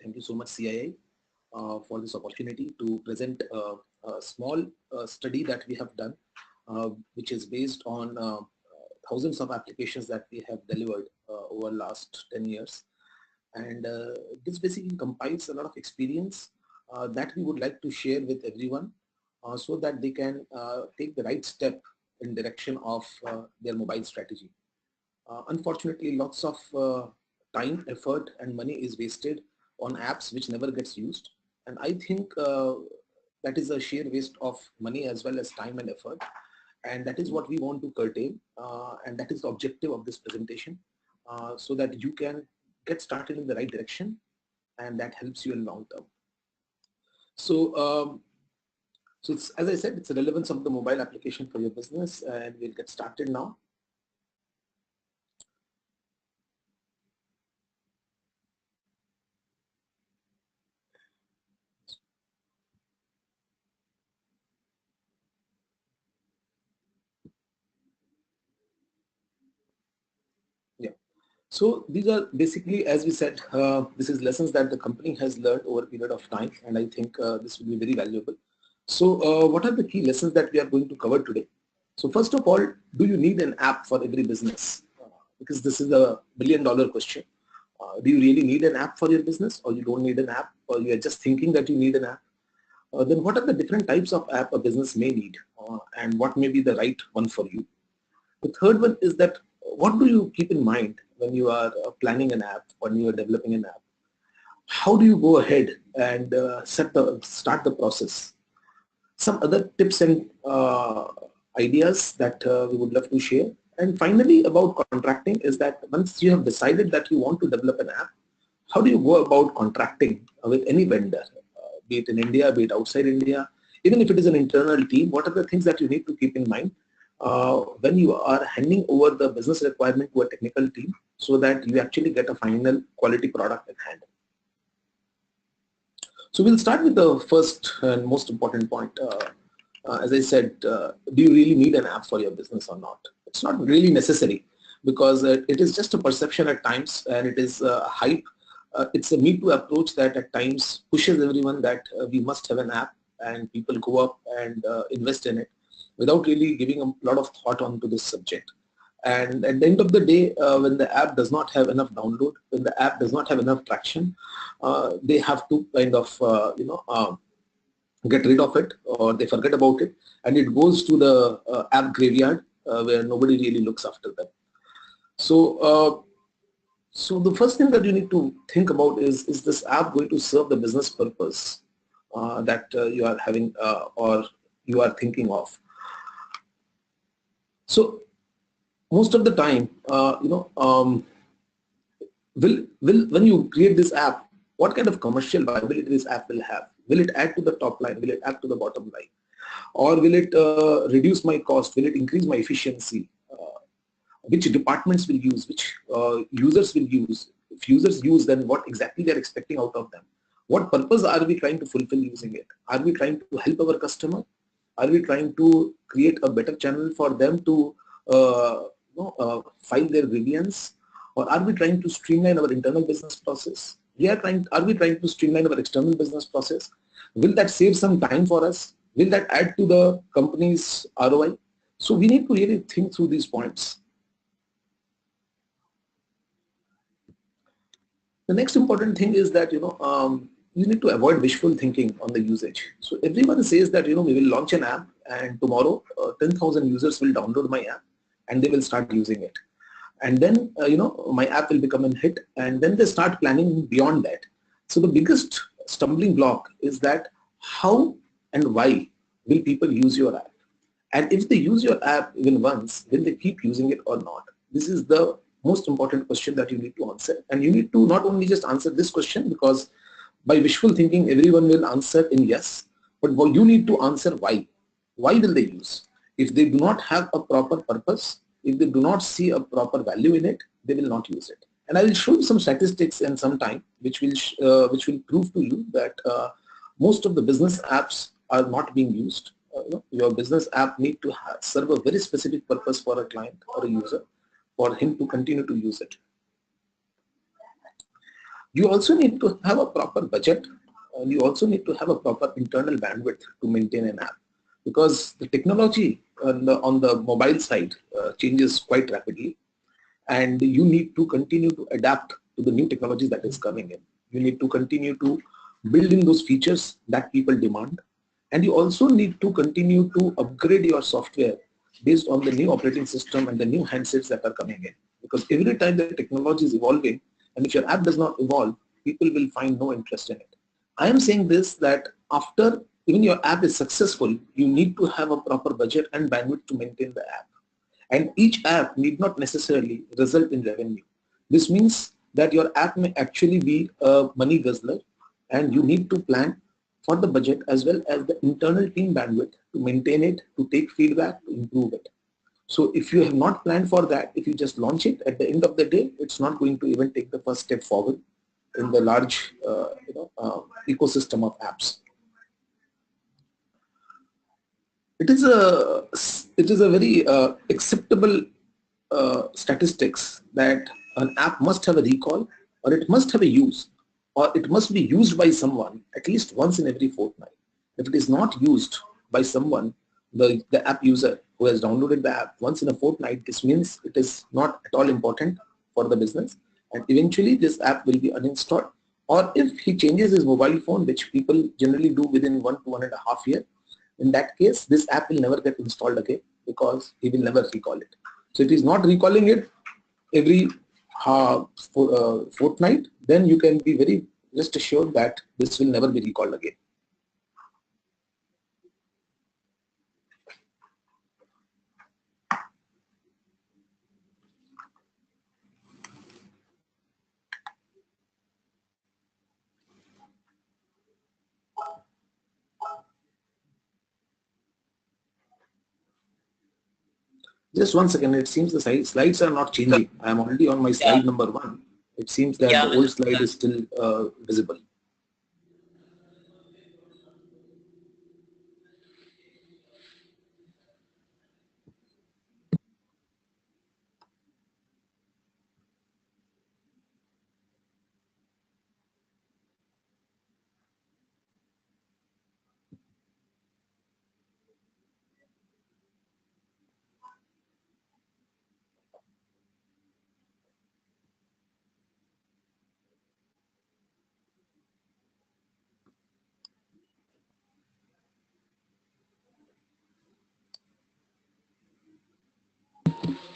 Thank you so much, CII, for this opportunity to present a small study that we have done, which is based on thousands of applications that we have delivered over last 10 years. And this basically compiles a lot of experience that we would like to share with everyone so that they can take the right step in direction of their mobile strategy. Unfortunately, lots of time, effort and money is wasted on apps which never gets used. And I think that is a sheer waste of money as well as time and effort. And that is what we want to curtail. And that is the objective of this presentation, so that you can get started in the right direction and that helps you in long term. So, it's, as I said, it's the relevance of the mobile application for your business, and we'll get started now. So these are basically, as we said, this is lessons that the company has learned over a period of time, and I think this will be very valuable. So what are the key lessons that we are going to cover today? So first of all, do you need an app for every business? Because this is a billion-dollar question. Do you really need an app for your business, or you don't need an app, or you are just thinking that you need an app? Then what are the different types of app a business may need, and what may be the right one for you? The third one is that what do you keep in mind when you are planning an app, when you are developing an app? How do you go ahead and start the process? Some other tips and ideas that we would love to share. And finally, about contracting is that once you have decided that you want to develop an app, how do you go about contracting with any vendor, be it in India, be it outside India, even if it is an internal team? What are the things that you need to keep in mind when you are handing over the business requirement to a technical team, so that you actually get a final quality product at hand? So we'll start with the first and most important point. As I said, do you really need an app for your business or not? It's not really necessary, because it is just a perception at times, and it is a hype. It's a Me Too approach that at times pushes everyone that we must have an app, and people go up and invest in it without really giving a lot of thought onto this subject. And at the end of the day, when the app does not have enough download, when the app does not have enough traction, they have to kind of get rid of it, or they forget about it, and it goes to the app graveyard where nobody really looks after them. So, so the first thing that you need to think about is this app going to serve the business purpose that you are having or you are thinking of? So most of the time, when you create this app, what kind of commercial viability this app will have? Will it add to the top line? Will it add to the bottom line? Or will it reduce my cost? Will it increase my efficiency? Which departments will use? Which users will use? If users use, then what exactly they are expecting out of them? What purpose are we trying to fulfill using it? Are we trying to help our customer? Are we trying to create a better channel for them to file their grievance? Or are we trying to streamline our internal business process? Are we trying to streamline our external business process? Will that save some time for us? Will that add to the company's ROI? So we need to really think through these points. The next important thing is that you need to avoid wishful thinking on the usage. So everyone says that we will launch an app, and tomorrow 10,000 users will download my app and they will start using it. And then my app will become a hit, and then they start planning beyond that. So the biggest stumbling block is that how and why will people use your app? And if they use your app even once, will they keep using it or not? This is the most important question that you need to answer. And you need to not only just answer this question, because by wishful thinking everyone will answer in yes, but you need to answer why. Why will they use? If they do not have a proper purpose, if they do not see a proper value in it, they will not use it. And I will show you some statistics in some time which will prove to you that most of the business apps are not being used. Your business app need to serve a very specific purpose for a client or a user for him to continue to use it. You also need to have a proper budget, and you also need to have a proper internal bandwidth to maintain an app, because the technology on the mobile side changes quite rapidly, and you need to continue to adapt to the new technologies that is coming in. You need to continue to build in those features that people demand, and you also need to continue to upgrade your software based on the new operating system and the new handsets that are coming in, because every time the technology is evolving, and if your app does not evolve, people will find no interest in it. I am saying this, that after even your app is successful, you need to have a proper budget and bandwidth to maintain the app, and each app need not necessarily result in revenue. This means that your app may actually be a money guzzler, and you need to plan for the budget as well as the internal team bandwidth to maintain it, to take feedback, to improve it. So if you have not planned for that, if you just launch it, at the end of the day, it's not going to even take the first step forward in the large ecosystem of apps. It is a very acceptable statistics that an app must have a recall, or it must have a use, or it must be used by someone at least once in every fortnight. If it is not used by someone, the app user who has downloaded the app once in a fortnight, this means it is not at all important for the business, and eventually this app will be uninstalled. Or if he changes his mobile phone, which people generally do within 1 to 1.5 years, in that case this app will never get installed again, because he will never recall it. So if he's not recalling it every fortnight, then you can be very rest assured that this will never be recalled again. Just 1 second, it seems the slides are not changing. I am already on my Yeah. slide number 1. It seems that Yeah, the old slide is still visible.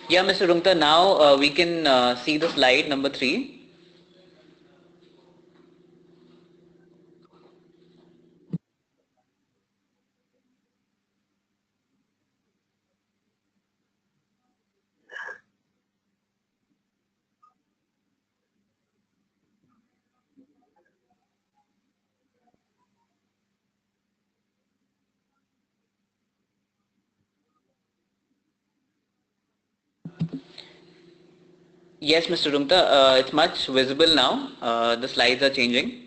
yeah, Mr. Rungta. Now we can see the slide number 3. Yes, Mr. Rungta, it's much visible now. The slides are changing.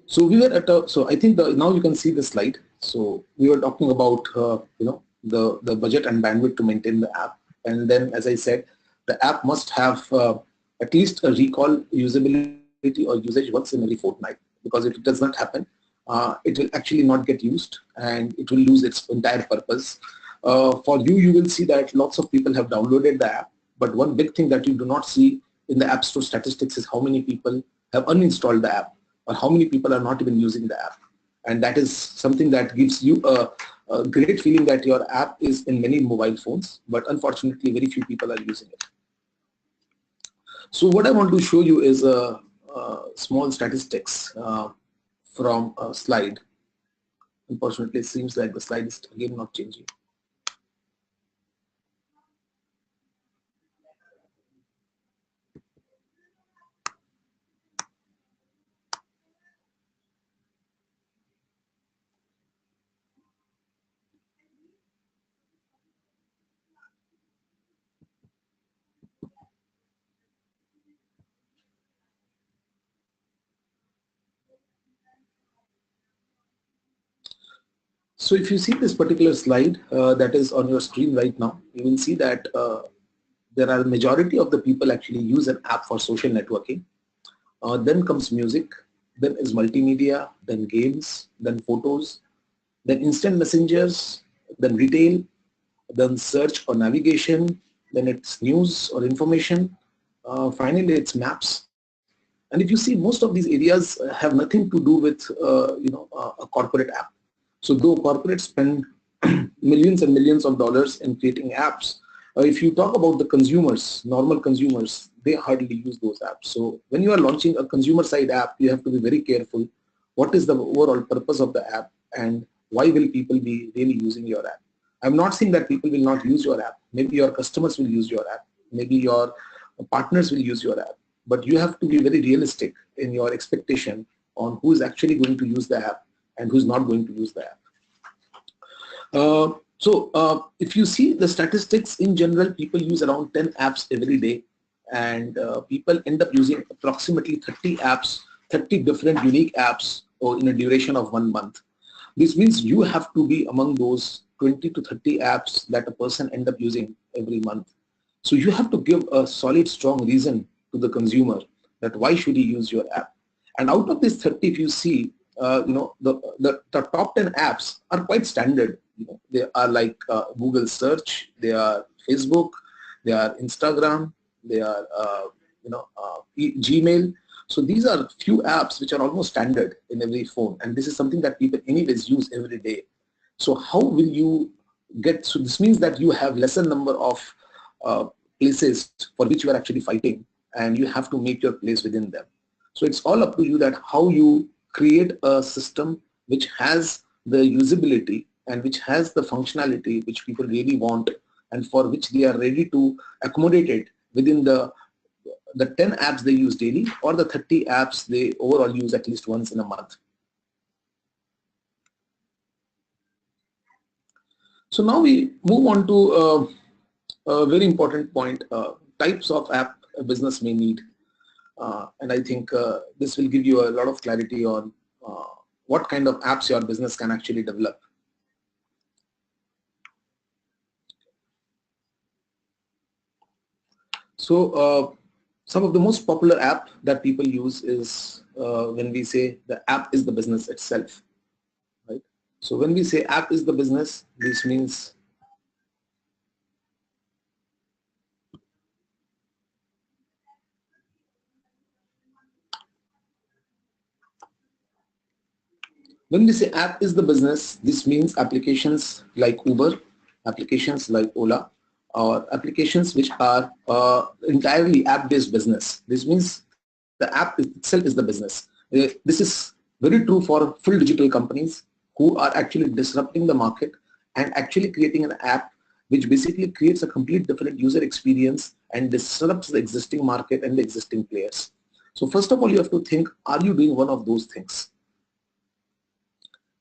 So we were at so I think now you can see the slide. So we were talking about the budget and bandwidth to maintain the app, and then as I said, the app must have at least a recall, usability, or usage once in every fortnight, because if it does not happen, it will actually not get used, and it will lose its entire purpose. For you, you will see that lots of people have downloaded the app, but one big thing that you do not see in the App Store statistics is how many people have uninstalled the app, or how many people are not even using the app. And that is something that gives you a great feeling that your app is in many mobile phones, but unfortunately very few people are using it. So what I want to show you is a small statistics from a slide. Unfortunately, it seems like the slide is again not changing. So if you see this particular slide that is on your screen right now, you will see that there are a majority of the people actually use an app for social networking. then comes music, then is multimedia, then games, then photos, then instant messengers, then retail, then search or navigation, then it's news or information, finally it's maps. And if you see, most of these areas have nothing to do with a corporate app. So though corporates spend millions and millions of dollars in creating apps, if you talk about the consumers, normal consumers, they hardly use those apps. So when you are launching a consumer side app, you have to be very careful. What is the overall purpose of the app and why will people be really using your app? I'm not saying that people will not use your app. Maybe your customers will use your app. Maybe your partners will use your app. But you have to be very realistic in your expectation on who is actually going to use the app and who's not going to use the app. If you see the statistics in general, people use around 10 apps every day, and people end up using approximately 30 apps, 30 different unique apps or in a duration of 1 month. This means you have to be among those 20 to 30 apps that a person end up using every month. So you have to give a solid, strong reason to the consumer that why should he use your app. And out of this 30, if you see, the top 10 apps are quite standard. They are like Google search, they are Facebook, they are Instagram, they are Gmail. So these are few apps which are almost standard in every phone, and this is something that people anyways use every day. So how will you get? So this means that you have lesser number of places for which you are actually fighting, and you have to make your place within them. So it's all up to you that how you create a system which has the usability and which has the functionality which people really want and for which they are ready to accommodate it within the 10 apps they use daily or the 30 apps they overall use at least once in a month. So now we move on to a very important point, types of app a business may need. And I think this will give you a lot of clarity on what kind of apps your business can actually develop. So some of the most popular app that people use is when we say the app is the business itself, right? So when we say app is the business, this means when we say app is the business, this means applications like Uber, applications like Ola, or applications which are entirely app-based business. This means the app itself is the business. This is very true for full digital companies who are actually disrupting the market and actually creating an app which basically creates a complete different user experience and disrupts the existing market and the existing players. So first of all, you have to think, are you doing one of those things?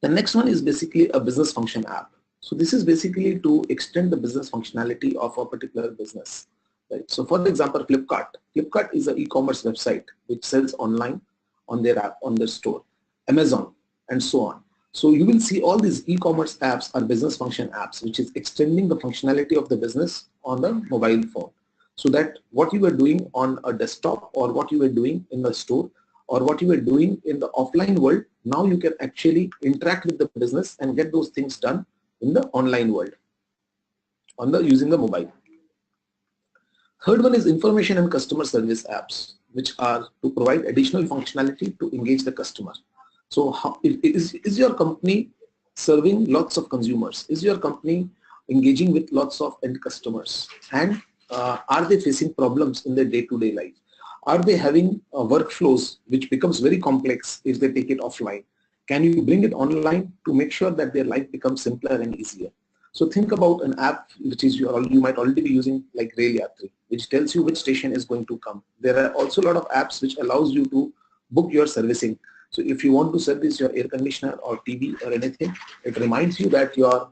The next one is basically a business function app. So this is basically to extend the business functionality of a particular business. Right? So for example, Flipkart. Flipkart is an e-commerce website which sells online on their app, on their store. Amazon, and so on. So you will see all these e-commerce apps are business function apps, which is extending the functionality of the business on the mobile phone. So that what you were doing on a desktop or what you were doing in the store or what you were doing in the offline world, now you can actually interact with the business and get those things done in the online world using the mobile. Third one is information and customer service apps, which are to provide additional functionality to engage the customer. So is your company serving lots of consumers? Is your company engaging with lots of end customers? And are they facing problems in their day-to-day life? Are they having workflows which becomes very complex if they take it offline? Can you bring it online to make sure that their life becomes simpler and easier? So think about an app which is you might already be using like Rail Yatri, which tells you which station is going to come. There are also a lot of apps which allows you to book your servicing. So if you want to service your air conditioner or TV or anything, it reminds you that your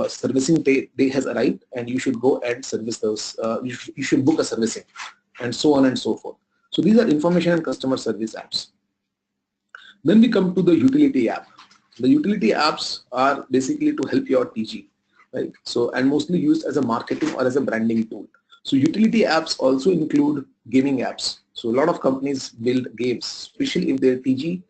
servicing day has arrived and you should go and service those, you should book a servicing, and so on and so forth. So these are information and customer service apps. Then we come to the utility app. The utility apps are basically to help your TG, right? So, and mostly used as a marketing or as a branding tool. So utility apps also include gaming apps. So a lot of companies build games, especially if their TG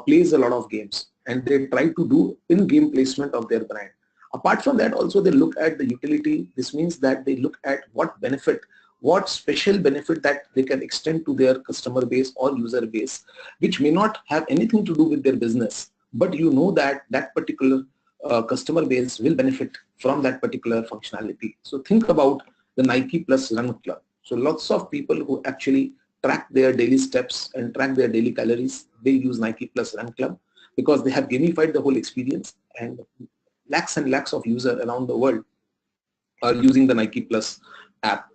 plays a lot of games and they try to do in-game placement of their brand. Apart from that, also they look at the utility. This means that they look at what benefit, what special benefit that they can extend to their customer base or user base, which may not have anything to do with their business, but you know that that particular customer base will benefit from that particular functionality. So think about the Nike Plus Run Club. So lots of people who actually track their daily steps and track their daily calories, they use Nike Plus Run Club because they have gamified the whole experience, and lakhs of users around the world are using the Nike Plus app,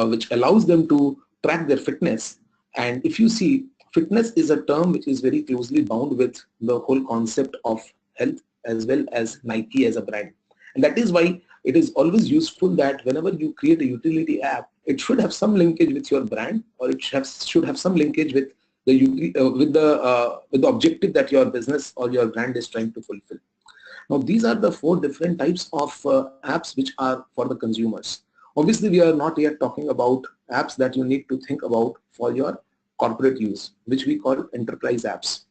which allows them to track their fitness. And if you see, fitness is a term which is very closely bound with the whole concept of health as well as Nike as a brand. And that is why it is always useful that whenever you create a utility app, it should have some linkage with your brand, or it should have some linkage with the objective that your business or your brand is trying to fulfill. Now, these are the 4 different types of apps which are for the consumers. Obviously, we are not yet talking about apps that you need to think about for your corporate use, which we call enterprise apps.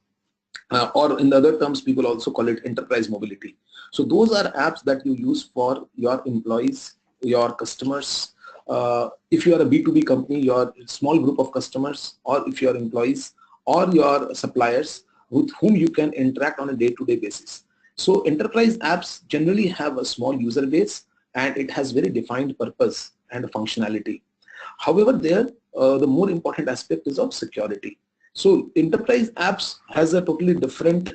Or in the other terms, people also call it enterprise mobility. So those are apps that you use for your employees, your customers. If you are a B2B company, your small group of customers, or if your employees or your suppliers with whom you can interact on a day-to-day basis. So enterprise apps generally have a small user base and it has very defined purpose and functionality. However, there the more important aspect is of security. So enterprise apps has a totally different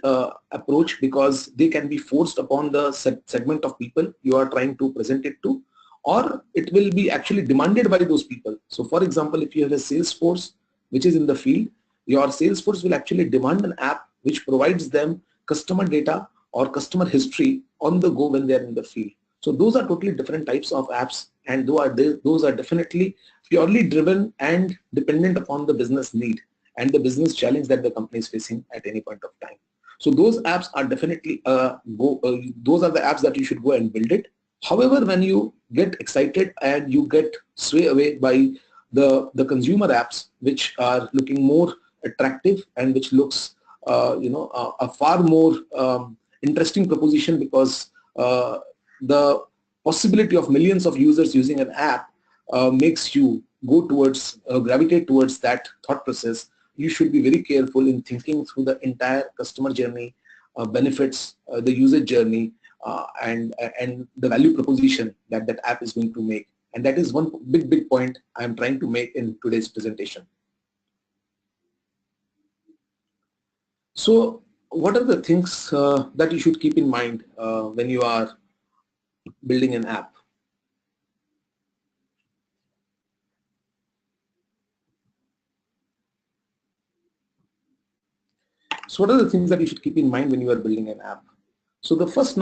approach because they can be forced upon the segment of people you are trying to present it to, or it will be actually demanded by those people. So for example, if you have a sales force which is in the field, your sales force will actually demand an app which provides them customer data or customer history on the go when they are in the field. So those are totally different types of apps, and those are definitely purely driven and dependent upon the business need and the business challenge that the company is facing at any point of time. So those apps are definitely those are the apps that you should go and build it. However, when you get excited and you get swayed away by the consumer apps, which are looking more attractive and which looks a far more interesting proposition, because the possibility of millions of users using an app makes you go towards gravitate towards that thought process. You should be very careful in thinking through the entire customer journey, benefits, the user journey, and the value proposition that that app is going to make. And that is one big point I am trying to make in today's presentation. So what are the things that you should keep in mind when you are building an app? So what are the things that you should keep in mind when you are building an app? So the first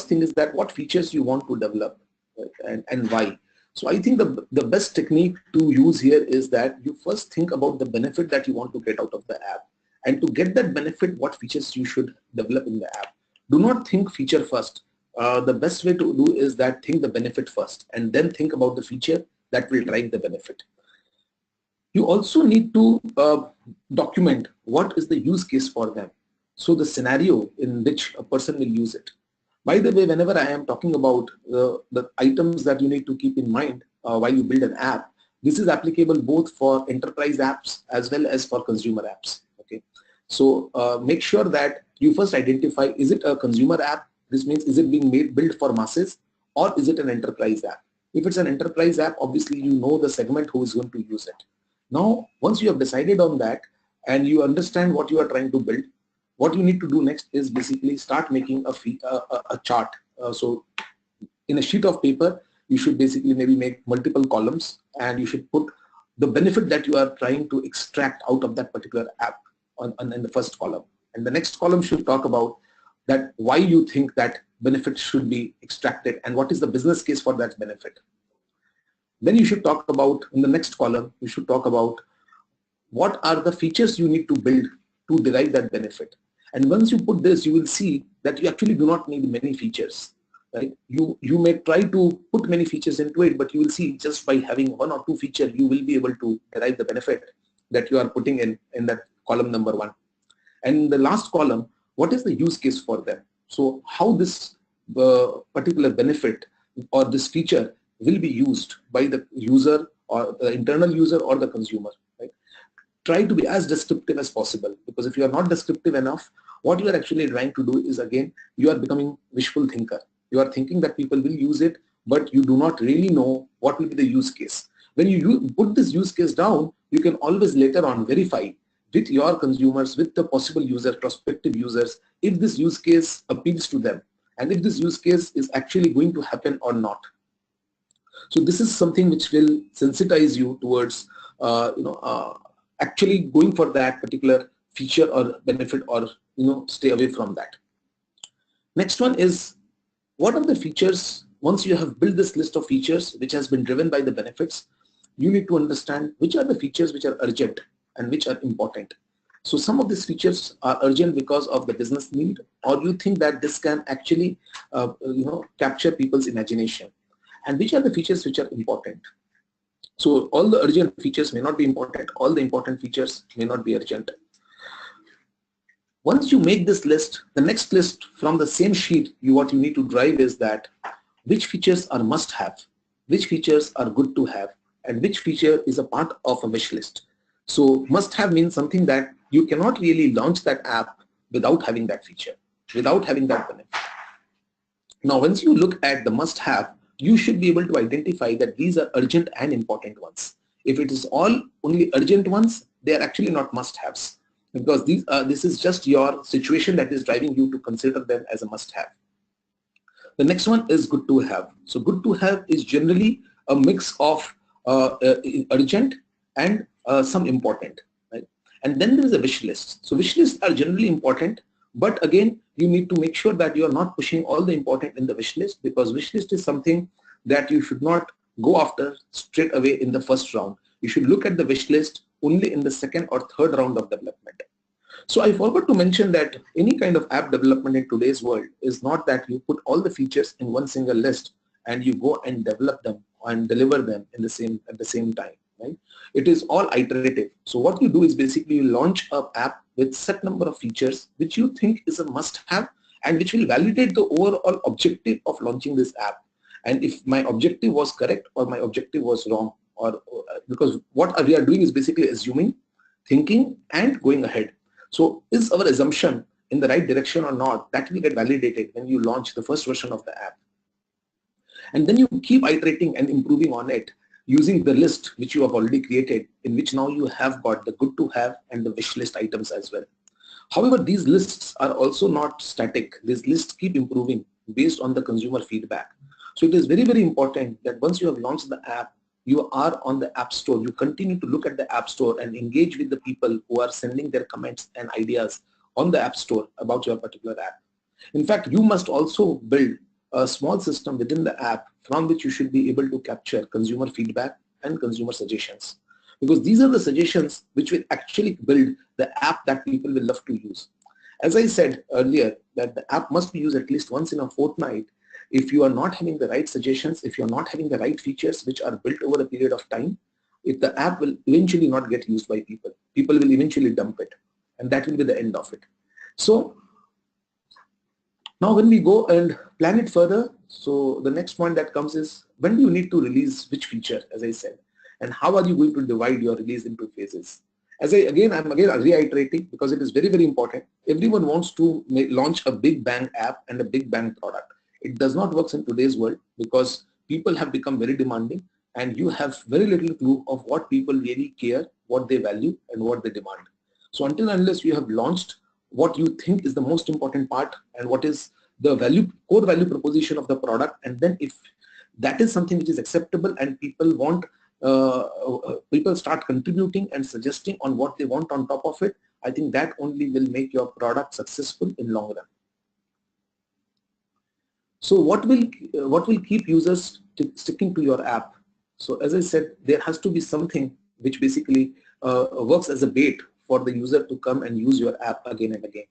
thing is that what features you want to develop, right, and why. So I think the best technique to use here is that you first think about the benefit that you want to get out of the app. And to get that benefit, what features you should develop in the app. Do not think feature first. The best way to do is that think the benefit first and then think about the feature that will drive the benefit. You also need to document what is the use case for them. So the scenario in which a person will use it. By the way, whenever I am talking about the items that you need to keep in mind while you build an app, this is applicable both for enterprise apps as well as for consumer apps. Okay, so make sure that you first identify, is it a consumer app? This means, is it being built for masses, or is it an enterprise app? If it's an enterprise app, obviously you know the segment who is going to use it. Now, once you have decided on that and you understand what you are trying to build, what you need to do next is basically start making a chart. So in a sheet of paper, you should basically maybe make multiple columns, and you should put the benefit that you are trying to extract out of that particular app in the first column. And the next column should talk about that why you think that benefit should be extracted and what is the business case for that benefit. Then you should talk about, in the next column, you should talk about what are the features you need to build to derive that benefit. And once you put this, you will see that you actually do not need many features. Right? You may try to put many features into it, but you will see just by having one or two features, you will be able to derive the benefit. that you are putting in that column number 1. And the last column, what is the use case for them? So how this particular benefit or this feature will be used by the user or the internal user or the consumer, right? Try to be as descriptive as possible, because if you are not descriptive enough, what you are actually trying to do is, again, you are becoming wishful thinker. You are thinking that people will use it, but you do not really know what will be the use case. When you put this use case down, you can always later on verify with your consumers, with the possible users, prospective users, if this use case appeals to them and if this use case is actually going to happen or not. So this is something which will sensitize you towards actually going for that particular feature or benefit, or stay away from that. Next one is, what are the features? Once you have built this list of features which has been driven by the benefits, you need to understand which are the features which are urgent and which are important. So some of these features are urgent because of the business need, or you think that this can actually capture people's imagination. And which are the features which are important? So all the urgent features may not be important, all the important features may not be urgent. Once you make this list, the next list from the same sheet, what you need to drive is that which features are must have, which features are good to have, and which feature is a part of a wish list. So must have means something that you cannot really launch that app without having that feature, without having that benefit. Now, once you look at the must have, you should be able to identify that these are urgent and important ones. If it is all only urgent ones, they are actually not must haves, because this is just your situation that is driving you to consider them as a must have. The next one is good to have. So good to have is generally a mix of urgent and some important, right? And then there is a wish list. So wish lists are generally important, but again, you need to make sure that you are not pushing all the important in the wish list, because wish list is something that you should not go after straight away in the first round. You should look at the wish list only in the second or third round of development. So I forgot to mention that any kind of app development in today's world is not that you put all the features in one single list and you go and develop them and deliver them at the same time, right? It is all iterative. So what you do is basically you launch an app with set number of features which you think is a must-have and which will validate the overall objective of launching this app. And if my objective was correct or my objective was wrong, or because what we are doing is basically assuming, thinking, and going ahead. So is our assumption in the right direction or not? That will get validated when you launch the first version of the app. And then you keep iterating and improving on it using the list which you have already created, in which now you have got the good to have and the wish list items as well. However, these lists are also not static. These lists keep improving based on the consumer feedback. So it is very, very important that once you have launched the app, you are on the App Store, you continue to look at the App Store and engage with the people who are sending their comments and ideas on the App Store about your particular app. In fact, you must also build a small system within the app from which you should be able to capture consumer feedback and consumer suggestions, because these are the suggestions which will actually build the app that people will love to use. As I said earlier, that the app must be used at least once in a fortnight. If you are not having the right suggestions, if you are not having the right features which are built over a period of time, if the app will eventually not get used by people, people will eventually dump it, and that will be the end of it. So now when we go and plan it further, so the next point that comes is, when do you need to release which feature, as I said, and how are you going to divide your release into phases? I'm again reiterating, because it is very, very important. Everyone wants to launch a big bang app and a big bang product. It does not work in today's world, because people have become very demanding and you have very little clue of what people really care, what they value, and what they demand. So until and unless you have launched what you think is the most important part and what is the core value proposition of the product, and then if that is something which is acceptable and people want, people start contributing and suggesting on what they want on top of it, I think that only will make your product successful in long run. So what will keep users sticking to your app? So as I said, there has to be something which basically works as a bait for the user to come and use your app again and again.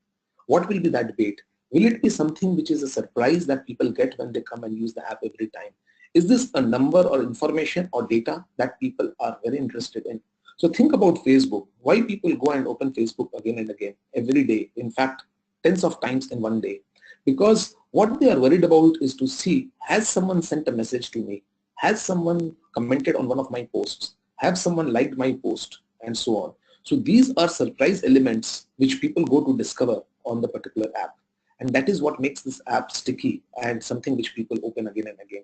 What will be that bait? Will it be something which is a surprise that people get when they come and use the app every time? Is this a number or information or data that people are very interested in? So think about Facebook. Why people go and open Facebook again and again, every day, in fact, tens of times in one day? Because what they are worried about is to see, has someone sent a message to me? Has someone commented on one of my posts? Have someone liked my post? And so on. So these are surprise elements which people go to discover on the particular app. And that is what makes this app sticky and something which people open again and again.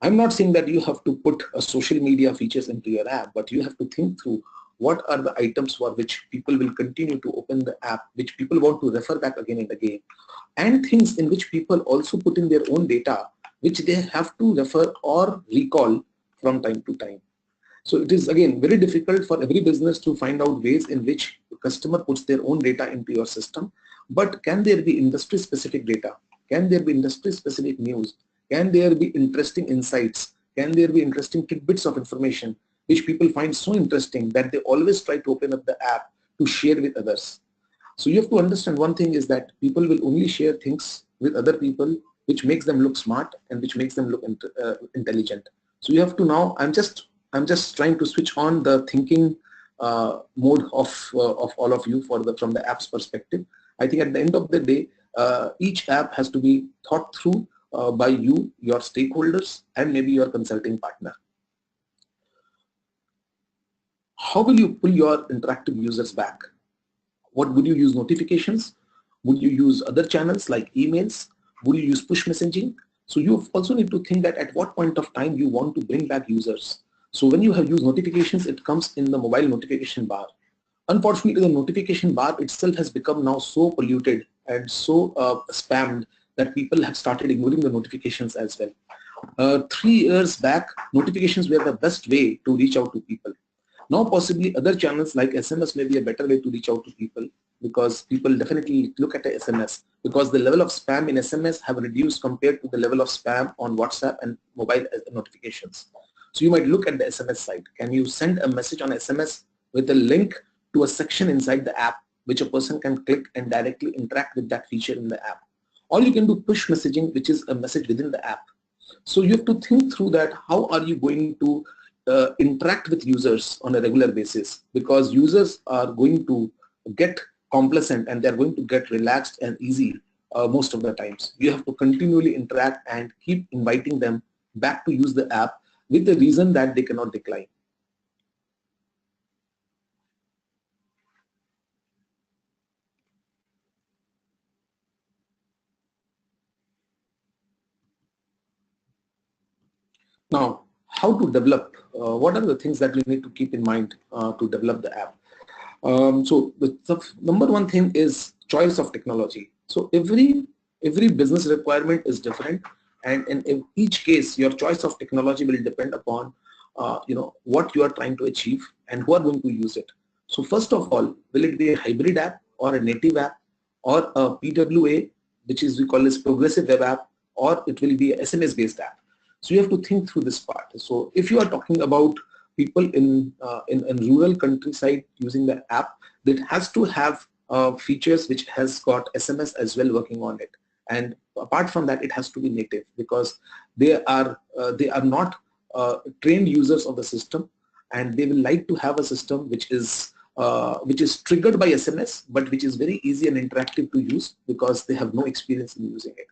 I'm not saying that you have to put a social media features into your app, but you have to think through what are the items for which people will continue to open the app, which people want to refer back again and again, and things in which people also put in their own data, which they have to refer or recall from time to time. So it is again very difficult for every business to find out ways in which the customer puts their own data into your system. But can there be industry specific data? Can there be industry specific news? Can there be interesting insights? Can there be interesting tidbits of information which people find so interesting that they always try to open up the app to share with others? So you have to understand one thing is that people will only share things with other people which makes them look smart and which makes them look intelligent. So you have to now, I'm just trying to switch on the thinking mode of all of you from the app's perspective. I think at the end of the day, each app has to be thought through by you, your stakeholders, and maybe your consulting partner. How will you pull your interactive users back? What would you use? Notifications? Would you use other channels like emails? Would you use push messaging? So you also need to think that at what point of time you want to bring back users. So when you have used notifications, it comes in the mobile notification bar. Unfortunately, the notification bar itself has become now so polluted and so spammed that people have started ignoring the notifications as well. 3 years back, notifications were the best way to reach out to people. Now possibly other channels like SMS may be a better way to reach out to people, because people definitely look at a SMS, because the level of spam in SMS have reduced compared to the level of spam on WhatsApp and mobile notifications. So you might look at the SMS side. Can you send a message on SMS with a link to a section inside the app which a person can click and directly interact with that feature in the app? Or you can do push messaging, which is a message within the app. So you have to think through that. How are you going to interact with users on a regular basis? Because users are going to get complacent and they're going to get relaxed and easy most of the times. You have to continually interact and keep inviting them back to use the app with the reason that they cannot decline. Now, how to develop? What are the things that we need to keep in mind to develop the app? So the number one thing is choice of technology. So every business requirement is different, and in each case, your choice of technology will depend upon what you are trying to achieve and who are going to use it. So first of all, will it be a hybrid app or a native app or a PWA, which is we call as progressive web app, or it will be a SMS based app? So you have to think through this part. So if you are talking about people in rural countryside using the app, that has to have features which has got SMS as well working on it. And apart from that, it has to be native, because they are not trained users of the system, and they will like to have a system which is triggered by SMS, but which is very easy and interactive to use because they have no experience in using it.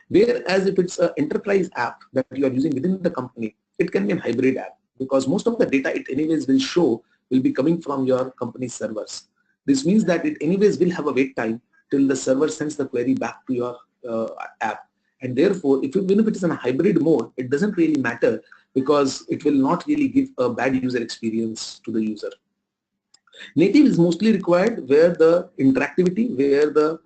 Whereas if it's an enterprise app that you are using within the company, it can be a hybrid app, because most of the data it anyways will show will be coming from your company's servers. This means that it anyways will have a wait time till the server sends the query back to your app. And therefore, even if it is in a hybrid mode, it doesn't really matter, because it will not really give a bad user experience to the user. Native is mostly required where the interactivity, where the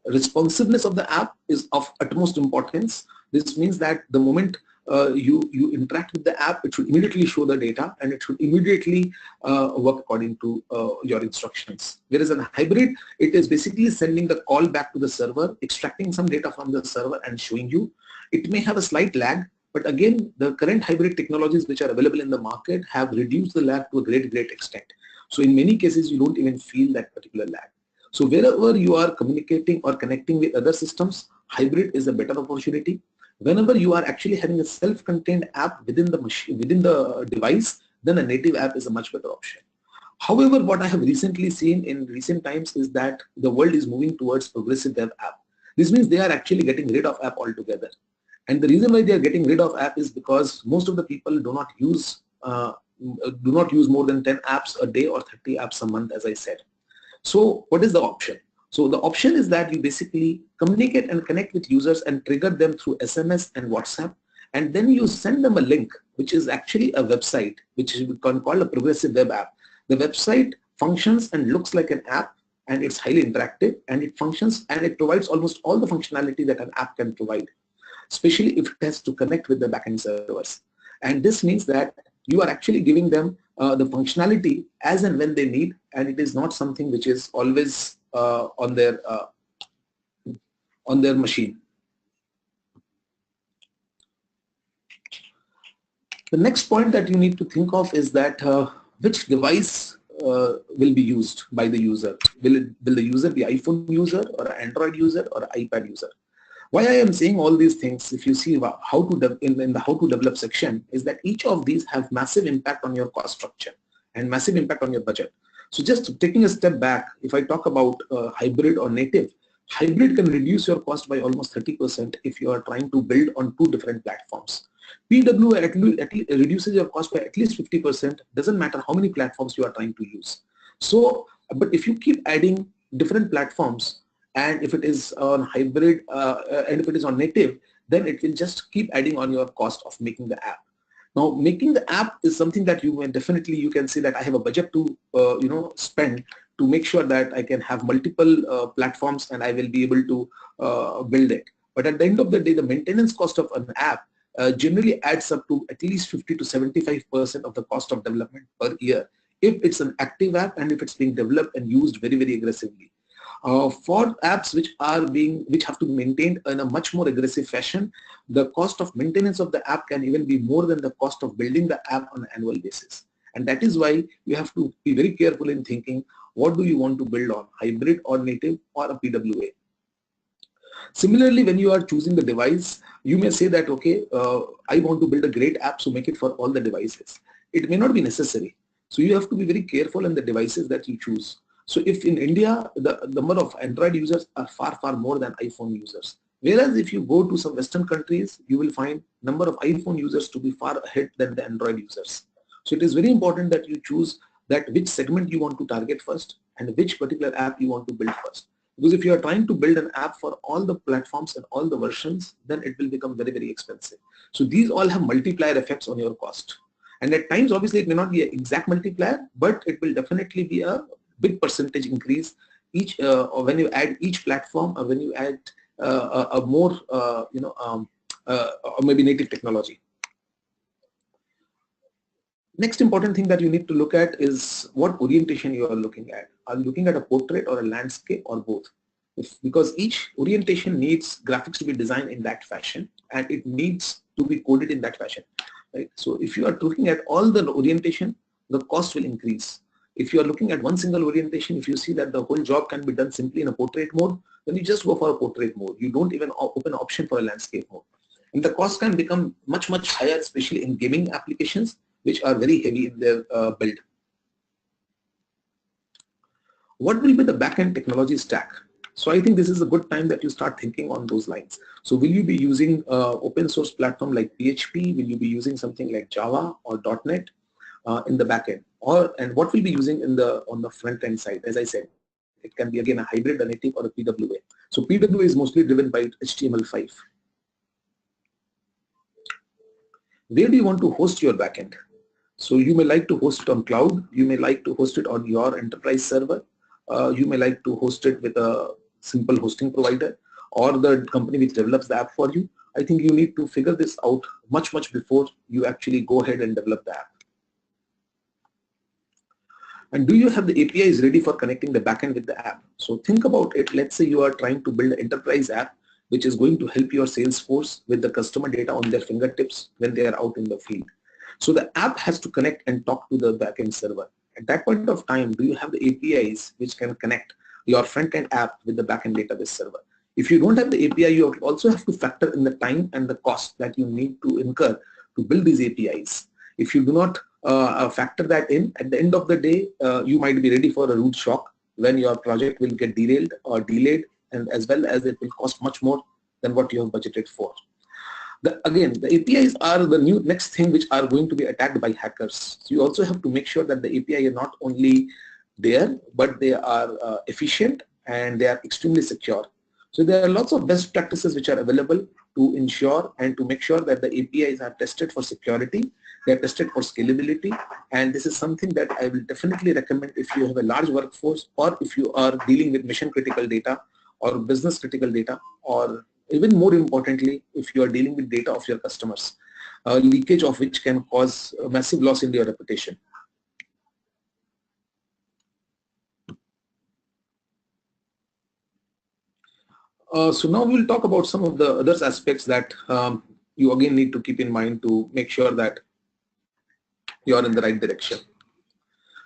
responsiveness of the app is of utmost importance. This means that the moment you interact with the app, it should immediately show the data, and it should immediately work according to your instructions. Whereas in a hybrid, it is basically sending the call back to the server, extracting some data from the server and showing you. It may have a slight lag, but again, the current hybrid technologies which are available in the market have reduced the lag to a great extent. So in many cases, you don't even feel that particular lag. So wherever you are communicating or connecting with other systems, hybrid is a better opportunity. Whenever you are actually having a self-contained app within the machine, within the device, then a native app is a much better option. However, what I have recently seen in recent times is that the world is moving towards progressive web app. This means they are actually getting rid of app altogether. And the reason why they are getting rid of app is because most of the people do not use more than 10 apps a day or 30 apps a month, as I said. So what is the option? So the option is that you basically communicate and connect with users and trigger them through SMS and WhatsApp, and then you send them a link, which is actually a website, which we can call a progressive web app. The website functions and looks like an app, and it's highly interactive, and it functions and it provides almost all the functionality that an app can provide, especially if it has to connect with the backend servers. And this means that you are actually giving them the functionality as and when they need, and it is not something which is always on their machine. The next point that you need to think of is that which device will be used by the user. Will the user be iPhone user or an Android user or an iPad user? Why I am saying all these things, if you see how to in the how to develop section, is that each of these have massive impact on your cost structure and massive impact on your budget. So just taking a step back, if I talk about hybrid or native, hybrid can reduce your cost by almost 30% if you are trying to build on two different platforms. PW reduces your cost by at least 50%, doesn't matter how many platforms you are trying to use. So, but if you keep adding different platforms, and if it is on hybrid and if it is on native, then it will just keep adding on your cost of making the app. Now, making the app is something that you can say that I have a budget to spend to make sure that I can have multiple platforms and I will be able to build it. But at the end of the day, the maintenance cost of an app generally adds up to at least 50 to 75% of the cost of development per year if it's an active app and if it's being developed and used very, very aggressively. For apps which have to be maintained in a much more aggressive fashion, the cost of maintenance of the app can even be more than the cost of building the app on an annual basis. And that is why you have to be very careful in thinking, what do you want to build on, hybrid or native or a PWA? Similarly, when you are choosing the device, you may say that, okay, I want to build a great app, so make it for all the devices. It may not be necessary. So you have to be very careful in the devices that you choose. So if in India, the number of Android users are far, far more than iPhone users. Whereas if you go to some Western countries, you will find number of iPhone users to be far ahead than the Android users. So it is very important that you choose that which segment you want to target first and which particular app you want to build first. Because if you are trying to build an app for all the platforms and all the versions, then it will become very, very expensive. So these all have multiplier effects on your cost. And at times, obviously, it may not be an exact multiplier, but it will definitely be a big percentage increase each or when you add each platform or when you add a more or maybe native technology. Next important thing that you need to look at is what orientation you are looking at. Are you looking at a portrait or a landscape or both? Because each orientation needs graphics to be designed in that fashion and it needs to be coded in that fashion. Right? So if you are looking at all the orientation, the cost will increase. If you are looking at one single orientation, if you see that the whole job can be done simply in a portrait mode, then you just go for a portrait mode. You don't even open an option for a landscape mode. And the cost can become much, much higher, especially in gaming applications, which are very heavy in their build. What will be the backend technology stack? So I think this is a good time that you start thinking on those lines. So will you be using open source platform like PHP? Will you be using something like Java or .NET in the backend? And what will be using on the front end side? As I said, it can be again a hybrid, a native, or a PWA. So PWA is mostly driven by HTML5. Where do you want to host your backend? So you may like to host it on cloud. You may like to host it on your enterprise server. You may like to host it with a simple hosting provider or the company which develops the app for you. I think you need to figure this out much, much before you actually go ahead and develop the app. And do you have the APIs ready for connecting the backend with the app? So think about it. Let's say you are trying to build an enterprise app which is going to help your sales force with the customer data on their fingertips when they are out in the field. So the app has to connect and talk to the backend server. At that point of time, do you have the APIs which can connect your front-end app with the backend database server? If you don't have the API, you also have to factor in the time and the cost that you need to incur to build these APIs. If you do not factor that in, at the end of the day, you might be ready for a rude shock when your project will get derailed or delayed, and as well as it will cost much more than what you have budgeted for. Again, the APIs are the new next thing which are going to be attacked by hackers. So you also have to make sure that the API are not only there, but they are efficient and they are extremely secure. So there are lots of best practices which are available to ensure and to make sure that the APIs are tested for security, they are tested for scalability, and this is something that I will definitely recommend if you have a large workforce, or if you are dealing with mission critical data or business critical data, or even more importantly, if you are dealing with data of your customers, leakage of which can cause a massive loss in your reputation. So now we'll talk about some of the other aspects that you again need to keep in mind to make sure that you are in the right direction.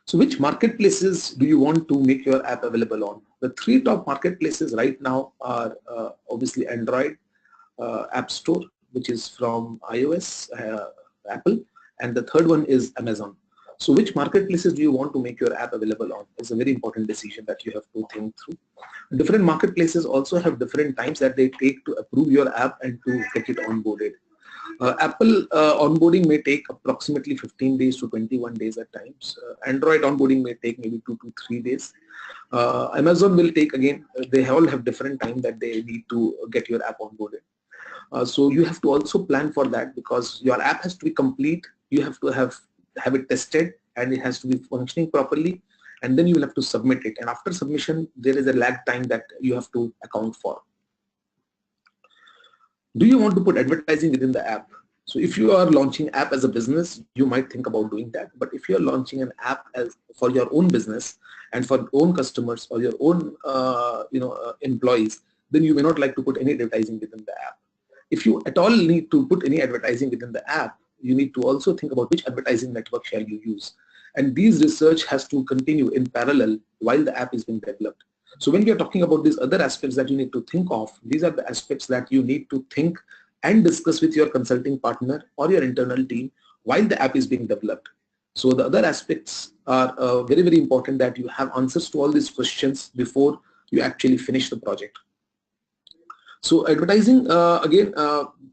So which marketplaces do you want to make your app available on? The three top marketplaces right now are obviously Android App Store, which is from iOS, Apple, and the third one is Amazon. So which marketplaces do you want to make your app available on? It's a very important decision that you have to think through. Different marketplaces also have different times that they take to approve your app and to get it onboarded. Apple onboarding may take approximately 15 days to 21 days at times. Android onboarding may take maybe 2 to 3 days. Amazon will take, again, they all have different time that they need to get your app onboarded. So you have to also plan for that, because your app has to be complete. You have to have it tested, and it has to be functioning properly, and then you will have to submit it. And after submission, there is a lag time that you have to account for. Do you want to put advertising within the app? So if you are launching app as a business, you might think about doing that. But if you are launching an app as for your own business and for own customers or your own employees, then you may not like to put any advertising within the app. If you at all need to put any advertising within the app, you need to also think about which advertising network shall you use. And these research has to continue in parallel while the app is being developed. So when we are talking about these other aspects that you need to think of, these are the aspects that you need to think and discuss with your consulting partner or your internal team while the app is being developed. So the other aspects are very, very important, that you have answers to all these questions before you actually finish the project. So advertising, again,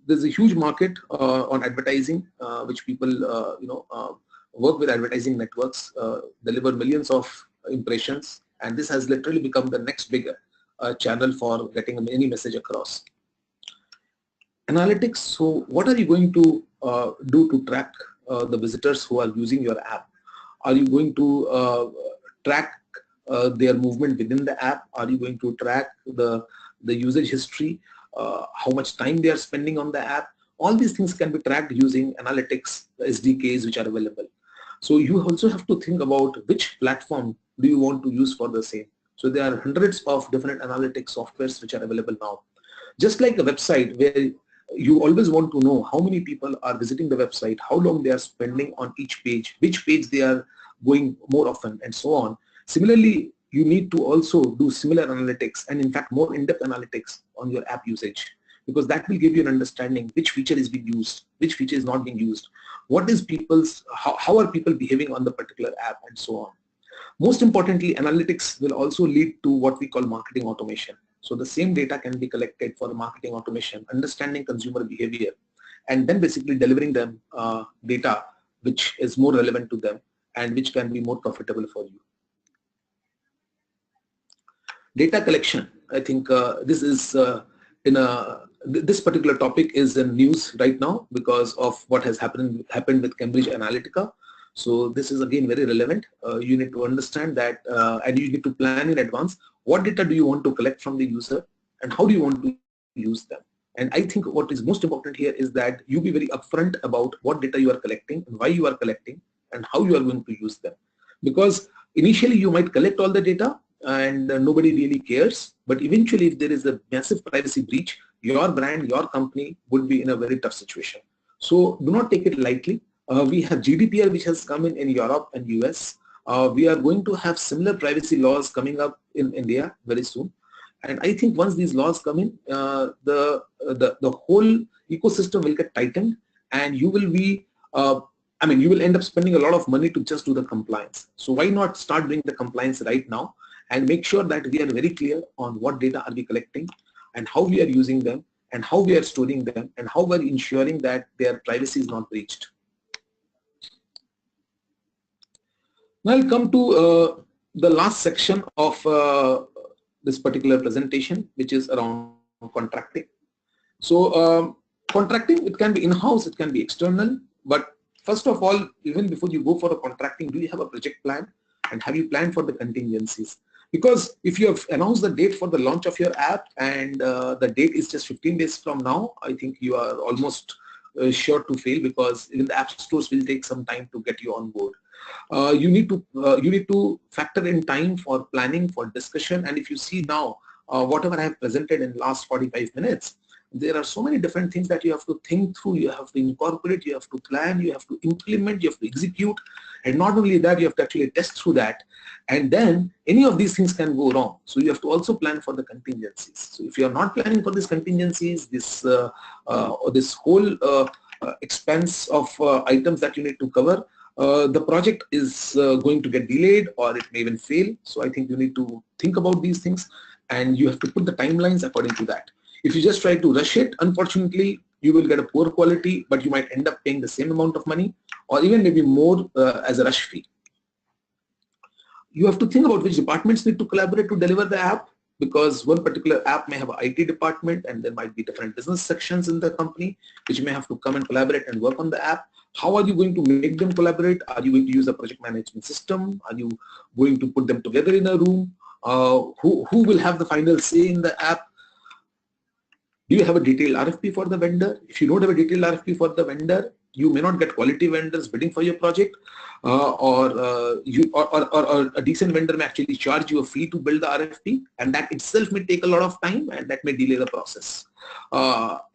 there's a huge market on advertising, which people, work with advertising networks, deliver millions of impressions, and this has literally become the next big channel for getting any message across. Analytics. So what are you going to do to track the visitors who are using your app? Are you going to track their movement within the app? Are you going to track the usage history, how much time they are spending on the app? All these things can be tracked using analytics SDKs which are available. So you also have to think about which platform do you want to use for the same. So there are hundreds of different analytics softwares which are available now. Just like a website where you always want to know how many people are visiting the website, how long they are spending on each page, which page they are going more often, and so on. Similarly, you need to also do similar analytics, and in fact more in-depth analytics on your app usage, because that will give you an understanding which feature is being used, which feature is not being used, what is people's, how are people behaving on the particular app, and so on. Most importantly, analytics will also lead to what we call marketing automation. So the same data can be collected for marketing automation, understanding consumer behavior, and then basically delivering them data which is more relevant to them and which can be more profitable for you. Data collection. I think this is this particular topic is in news right now because of what has happened with Cambridge Analytica. So this is again very relevant. You need to understand that, and you need to plan in advance. What data do you want to collect from the user, and how do you want to use them? And I think what is most important here is that you be very upfront about what data you are collecting and why you are collecting and how you are going to use them. Because initially you might collect all the data and nobody really cares, but eventually if there is a massive privacy breach, your brand, your company would be in a very tough situation. So do not take it lightly. We have GDPR which has come in Europe and US. We are going to have similar privacy laws coming up in India very soon. And I think once these laws come in, the whole ecosystem will get tightened, and you will be I mean, you will end up spending a lot of money to just do the compliance. So why not start doing the compliance right now and make sure that we are very clear on what data are we collecting and how we are using them and how we are storing them and how we're ensuring that their privacy is not breached. Now I'll come to the last section of this particular presentation, which is around contracting. So contracting, it can be in-house, it can be external, but first of all, even before you go for a contracting, do you have a project plan and have you planned for the contingencies? Because if you have announced the date for the launch of your app and the date is just 15 days from now, I think you are almost sure to fail, because even the app stores will take some time to get you on board. You need to factor in time for planning, for discussion, and if you see now whatever I have presented in last 45 minutes, there are so many different things that you have to think through, you have to incorporate, you have to plan, you have to implement, you have to execute, and not only that, you have to actually test through that, and then any of these things can go wrong. So you have to also plan for the contingencies. So if you are not planning for these contingencies, this whole expense of items that you need to cover, the project is going to get delayed or it may even fail. So I think you need to think about these things and you have to put the timelines according to that. If you just try to rush it, unfortunately, you will get a poor quality, but you might end up paying the same amount of money or even maybe more as a rush fee. You have to think about which departments need to collaborate to deliver the app, because one particular app may have an IT department and there might be different business sections in the company which may have to come and collaborate and work on the app. How are you going to make them collaborate? Are you going to use a project management system? Are you going to put them together in a room? Who will have the final say in the app? Do you have a detailed RFP for the vendor? If you don't have a detailed RFP for the vendor, you may not get quality vendors bidding for your project, or a decent vendor may actually charge you a fee to build the RFP, and that itself may take a lot of time and that may delay the process.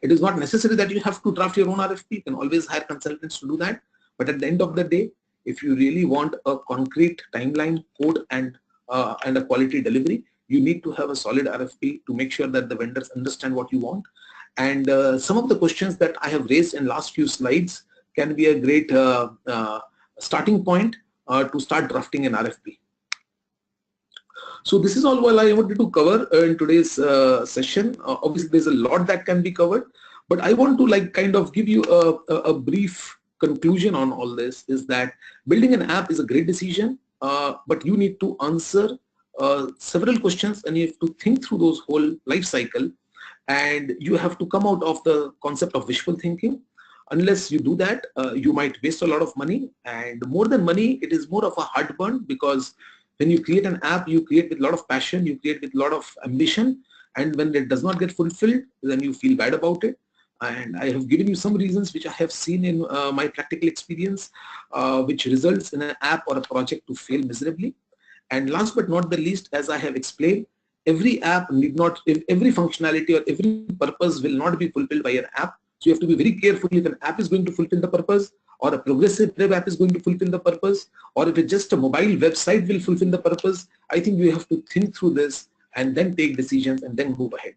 It is not necessary that you have to draft your own RFP. You can always hire consultants to do that. But at the end of the day, if you really want a concrete timeline, code, and a quality delivery, you need to have a solid RFP to make sure that the vendors understand what you want. And some of the questions that I have raised in last few slides can be a great starting point to start drafting an RFP. So this is all what I wanted to cover in today's session. Obviously, there's a lot that can be covered, but I want to kind of give you a brief conclusion on all this. Is that building an app is a great decision, but you need to answer several questions and you have to think through those whole life cycle, and you have to come out of the concept of wishful thinking. Unless you do that, you might waste a lot of money, and more than money, it is more of a heartburn, because when you create an app, you create with a lot of passion, you create with a lot of ambition, and when it does not get fulfilled, then you feel bad about it. And I have given you some reasons which I have seen in my practical experience, which results in an app or a project to fail miserably. And last but not the least, as I have explained, every app need not, every functionality or every purpose will not be fulfilled by an app. So you have to be very careful if an app is going to fulfill the purpose, or a progressive web app is going to fulfill the purpose, or if it's just a mobile website will fulfill the purpose. I think you have to think through this and then take decisions and then move ahead.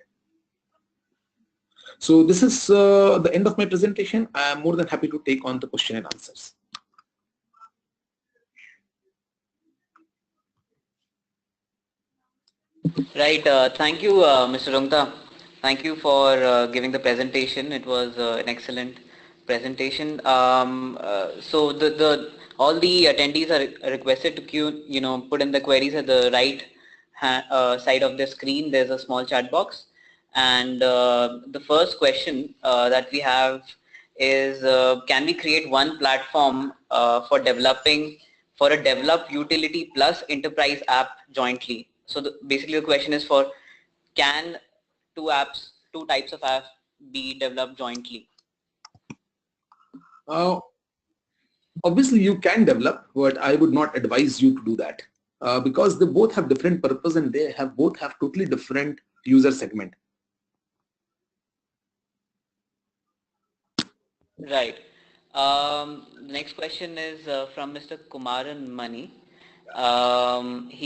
So this is the end of my presentation. I am more than happy to take on the question and answers. Right. Thank you, Mr. Rungta. Thank you for giving the presentation. It was an excellent presentation. So the all the attendees are requested to put in the queries at the right side of the screen. There's a small chat box, and the first question that we have is, can we create one platform for a develop utility plus enterprise app jointly? So basically the question is for, can two types of apps be developed jointly? Uh, Obviously, you can develop, but I would not advise you to do that, because they both have different purpose and they have both have totally different user segment. Right. The next question is from Mr. Kumaran Mani. He